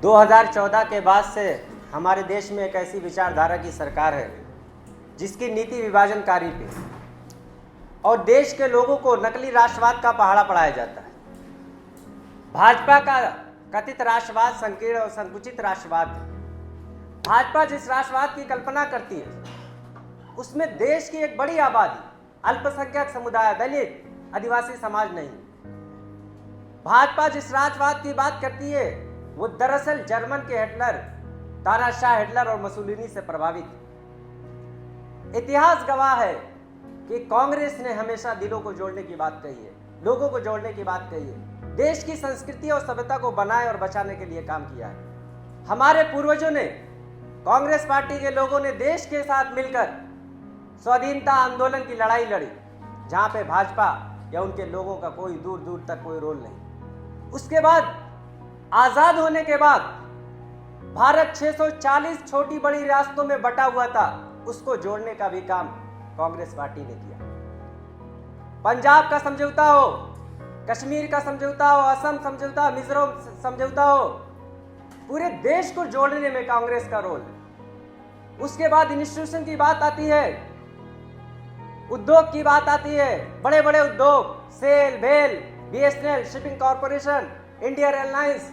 2014 के बाद से हमारे देश में एक ऐसी विचारधारा की सरकार है जिसकी नीति विभाजनकारी पे और देश के लोगों को नकली राष्ट्रवाद का पहाड़ा पढ़ाया जाता है। भाजपा का कथित राष्ट्रवाद संकीर्ण और संकुचित राष्ट्रवाद है। भाजपा जिस राष्ट्रवाद की कल्पना करती है उसमें देश की एक बड़ी आबादी, अल्पसंख्यक समुदाय, दलित, आदिवासी समाज नहीं। भाजपा जिस राष्ट्रवाद की बात करती है वो दरअसल जर्मन के हिटलर, तानाशाह हिटलर और मुसोलिनी से प्रभावित है। इतिहास गवाह है कि कांग्रेस ने हमेशा दिलों को जोड़ने की बात कही है, लोगों को जोड़ने की बात कही है, देश की संस्कृति और सभ्यता को बनाए और बचाने के लिए काम किया है। हमारे पूर्वजों ने, कांग्रेस पार्टी के लोगों ने देश के साथ मिलकर स्वाधीनता आंदोलन की लड़ाई लड़ी, जहां पे भाजपा या उनके लोगों का कोई दूर दूर तक कोई रोल नहीं। उसके बाद आजाद होने के बाद भारत 640 छोटी बड़ी रियासतों में बटा हुआ था, उसको जोड़ने का भी काम कांग्रेस पार्टी ने किया। पंजाब का समझौता हो, कश्मीर का समझौता हो, असम समझौता, मिजोरम समझौता हो, पूरे देश को जोड़ने में कांग्रेस का रोल है। उसके बाद इंस्टीट्यूशन की बात आती है, उद्योग की बात आती है, बड़े बड़े उद्योग, सेल, भेल, BSNL, shipping corporation, Indian airlines,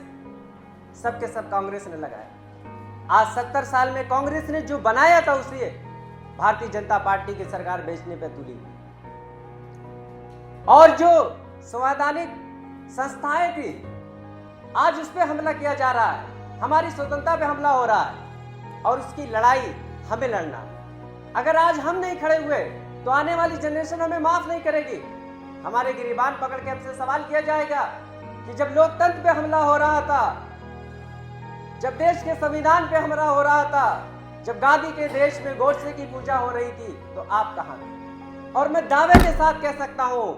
सबके सब कांग्रेस ने लगाया। आज 70 साल में कांग्रेस ने जो बनाया था उसे भारतीय जनता पार्टी की सरकार बेचने पे तुली। और जो संवैधानिक संस्थाएं थी आज उस पर हमला किया जा रहा है, हमारी स्वतंत्रता पे हमला हो रहा है और उसकी लड़ाई हमें लड़ना। अगर आज हम नहीं खड़े हुए तो आने वाली जनरेशन हमें माफ नहीं करेगी। हमारे गिरीबान पकड़ के हमसे सवाल किया जाएगा कि जब लोकतंत्र पे हमला हो रहा था, जब देश के संविधान पे हमला हो रहा था, जब गांधी के देश में गोडसे की पूजा हो रही थी, तो आप कहां थे? और मैं दावे के साथ कह सकता हूं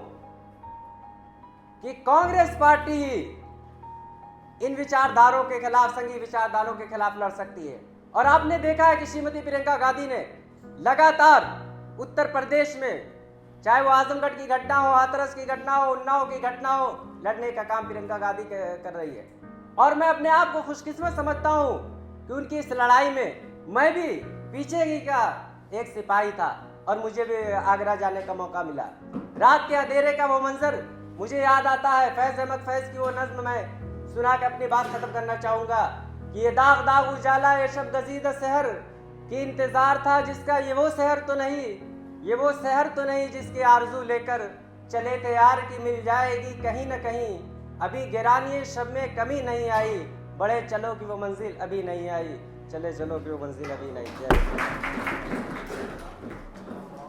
कि कांग्रेस पार्टी इन विचारधारों के खिलाफ, संघीय विचारधारों के खिलाफ लड़ सकती है। और आपने देखा है कि श्रीमती प्रियंका गांधी ने लगातार उत्तर प्रदेश में, चाहे वो आजमगढ़ की घटना हो, हाथरस की घटना हो, उन्नाव की घटना हो, लड़ने का काम प्रियंका गांधी कर रही है। और मैं अपने आप को खुशकिस्मत समझता हूं कि उनकी इस लड़ाई में मैं भी पीछे ही का एक सिपाही था और मुझे भी आगरा जाने का मौका मिला। रात के अंधेरे का वो मंजर मुझे याद आता है। फैज अहमद फैज की वो नज्म मैं सुना के अपनी बात खत्म करना चाहूंगा कि ये दाग दाग उजाला, ये शब गजीदा शहर की इंतजार था जिसका, ये वो शहर तो नहीं, ये वो शहर तो नहीं जिसकी आरजू लेकर चले थे यार की मिल जाएगी कहीं न कहीं। अभी गिरानी शब में कमी नहीं आई, बड़े चलो कि वो मंजिल अभी नहीं आई, चले चलो कि वो मंजिल अभी नहीं आई।